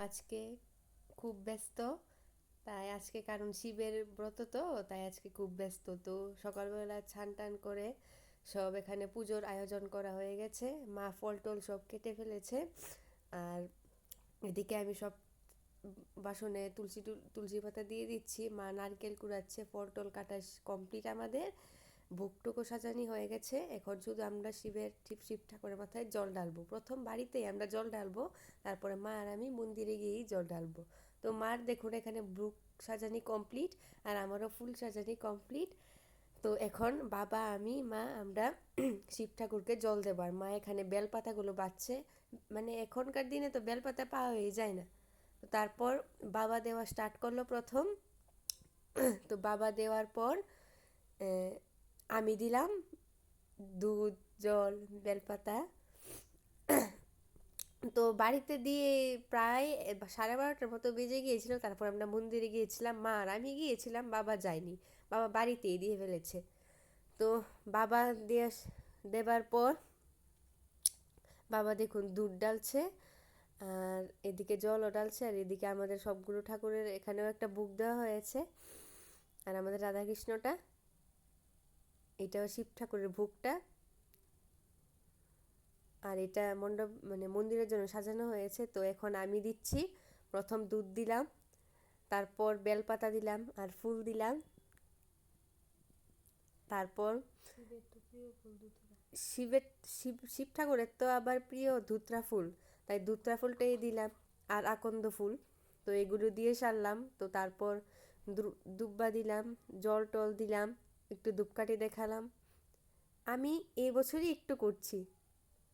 আজকে খুব ব্যস্ত। তাই আজকে কারণ শিবের ব্রত তো তাই আজকে খুব ব্যস্ত। তো সকালবেলা ছান টান করে সব এখানে পুজোর আয়োজন করা হয়ে গেছে। মা ফল টল সব কেটে ফেলেছে। আর এদিকে আমি সব বাসনে তুলসী পাতা দিয়ে দিচ্ছি, মা নারকেল কুড়াচ্ছে, ফল টল কাটা কমপ্লিট আমাদের। ভোগটুকু সাজানি হয়ে গেছে, এখন শুধু আমরা শিব ঠাকুরের মাথায় জল ঢালবো। প্রথম বাড়িতেই আমরা জল ঢালবো, তারপরে মা আর আমি মন্দিরে গিয়েই জল ঢালবো। তো মার দেখুন এখানে ভোগ সাজানি কমপ্লিট, আর আমারও ফুল সাজানি কমপ্লিট। তো এখন বাবা আমি মা আমরা শিব ঠাকুরকে জল দেবো, আর মা এখানে বেলপাতাগুলো বাচ্ছে। মানে এখনকার দিনে তো বেলপাতা পাওয়া হয়ে যায় না। তো তারপর বাবা দেওয়া স্টার্ট করলো প্রথম। তো বাবা দেওয়ার পর আমি দিলাম দুধ, জল, বেলপাতা। তো বাড়িতে দিয়ে প্রায় 12:30টার মতো বেজে গিয়েছিল। তারপর আমরা মন্দিরে গিয়েছিলাম, মা আর আমি গিয়েছিলাম, বাবা যায়নি, বাবা বাড়িতেই দিয়ে ফেলেছে। তো বাবা দিয়ে দেবার পর বাবা দেখুন দুধ ডালছে, আর এদিকে জলও ডালছে, আর এদিকে আমাদের সবগুলো ঠাকুরের এখানেও একটা ভোগ দেওয়া হয়েছে। আর আমাদের রাধাকৃষ্ণটা, এটাও শিব ঠাকুরের ভোগটা। আর এটা মণ্ডপ মানে মন্দিরের জন্য সাজানো হয়েছে। তো এখন আমি দিচ্ছি, প্রথম দুধ দিলাম, তারপর বেলপাতা দিলাম আর ফুল দিলাম। তারপর শিবের শিব ঠাকুরের তো আবার প্রিয় ধুত্রা ফুল, তাই ধুত্রা ফুলটাই দিলাম, আর আকন্দ ফুল। তো এগুলো দিয়ে সারলাম। তো তারপর দুব্বা দিলাম, জল টল দিলাম, একটু ধূপকাঠি দেখালাম। আমি এই বছরই একটু করছি,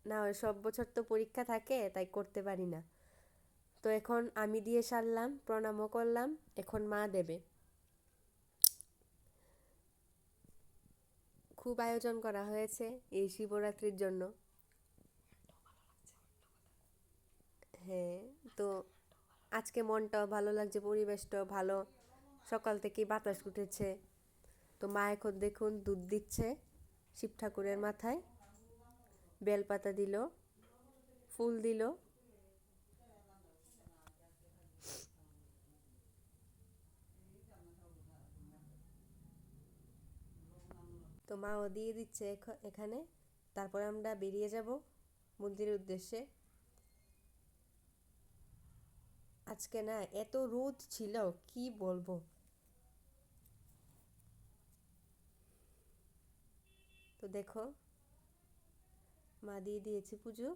না হয় সব বছর তো পরীক্ষা থাকে তাই করতে পারি না। তো এখন আমি দিয়ে সারলাম, প্রণামও করলাম, এখন মা দেবে। খুব আয়োজন করা হয়েছে এই শিবরাত্রির জন্য। হ্যাঁ, তো আজকে মনটাও ভালো লাগছে, পরিবেশটাও ভালো, সকাল থেকেই বাতাস উঠেছে। তো মা এখন দেখুন দুধ দিচ্ছে শিব ঠাকুরের মাথায়, বেলপাতা দিল, ফুল দিল। তো মাও দিয়ে দিচ্ছে এখানে। তারপর আমরা বেরিয়ে যাব মন্দিরের উদ্দেশ্যে। আজকে না এত রোদ ছিল, কি বলবো। তো দেখো মা দিয়ে দিয়েছে পুজো।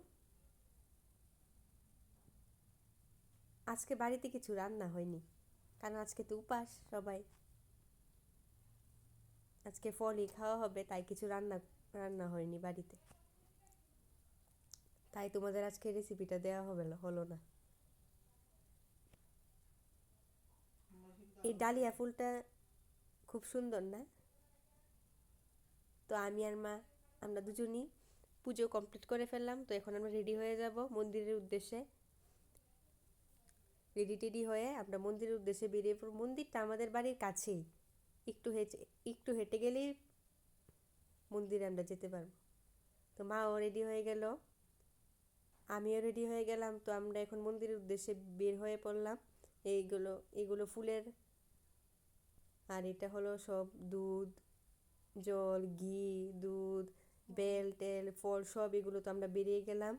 আজকে বাড়িতে কিছু রান্না হয়নি, কারণ আজকে তো উপাস সবাই, আজকে ফলই খাওয়া হবে, তাই কিছু রান্না রান্না হয়নি বাড়িতে। তাই তোমাদের আজকে রেসিপিটা দেওয়া হলো না। এই ডালিয়া ফুলটা খুব সুন্দর না? তো আমি আর মা আমরা দুজনই পুজো কমপ্লিট করে ফেললাম। তো এখন আমরা রেডি হয়ে যাব মন্দিরের উদ্দেশ্যে। রেডি টেডি হয়ে আমরা মন্দিরের উদ্দেশ্যে বেরিয়ে পড়ব। মন্দিরটা আমাদের বাড়ির কাছেই, একটু হেঁটে গেলেই মন্দিরে আমরা যেতে পারবো। তো মাও রেডি হয়ে গেল, আমিও রেডি হয়ে গেলাম। তো আমরা এখন মন্দিরের উদ্দেশ্যে বের হয়ে পড়লাম। এইগুলো এগুলো ফুলের, আর এটা হলো সব দুধ, জল, ঘি, দুধ, বেল টেল, ফল সব এগুলো। তো আমরা বেরিয়ে গেলাম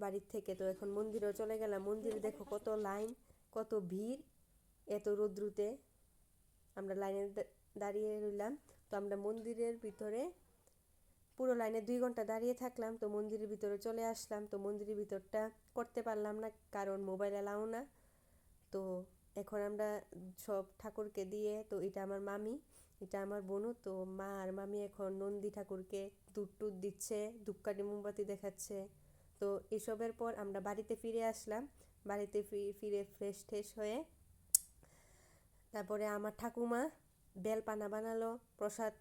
বাড়ির থেকে। তো এখন মন্দিরেও চলে গেলাম। মন্দিরে দেখো কত লাইন, কত ভিড়, এত রৌদ্রুতে আমরা লাইনে দাঁড়িয়ে রইলাম। তো আমরা মন্দিরের ভিতরে পুরো লাইনে 2 ঘন্টা দাঁড়িয়ে থাকলাম। তো মন্দিরের ভিতরে চলে আসলাম। তো মন্দিরের ভিতরটা করতে পারলাম না, কারণ মোবাইল এলাও না। তো এখন আমরা সব ঠাকুরকে দিয়ে, তো এটা আমার মামি, এটা আমার বোনু। তো মা আর মামি এখন নন্দী ঠাকুরকে দুধ টুধ দিচ্ছে, ধূপকাঠি মোমবাতি দেখাচ্ছে। তো এসবের পর আমরা বাড়িতে ফিরে আসলাম। বাড়িতে ফিরে ফ্রেশ ট্রেশ হয়ে তারপরে আমার ঠাকুমা বেলপানা বানালো, প্রসাদ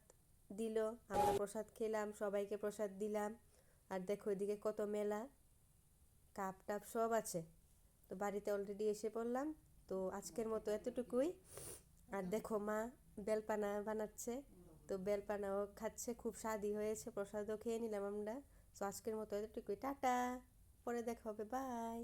দিল, আমরা প্রসাদ খেলাম, সবাইকে প্রসাদ দিলাম। আর দেখো এদিকে কত মেলা, কাপ টাপ সব আছে। তো বাড়িতে অলরেডি এসে পড়লাম। তো আজকের মতো এতটুকুই। আর দেখো মা বেলপানা বানাচ্ছে, তো বেলপানাও খাচ্ছে, খুব স্বাদই হয়েছে, প্রসাদও খেয়ে নিলাম আমরা। তো আজকের মতো এতটুকুই, টাটা। পরে দেখা হবে, বাই।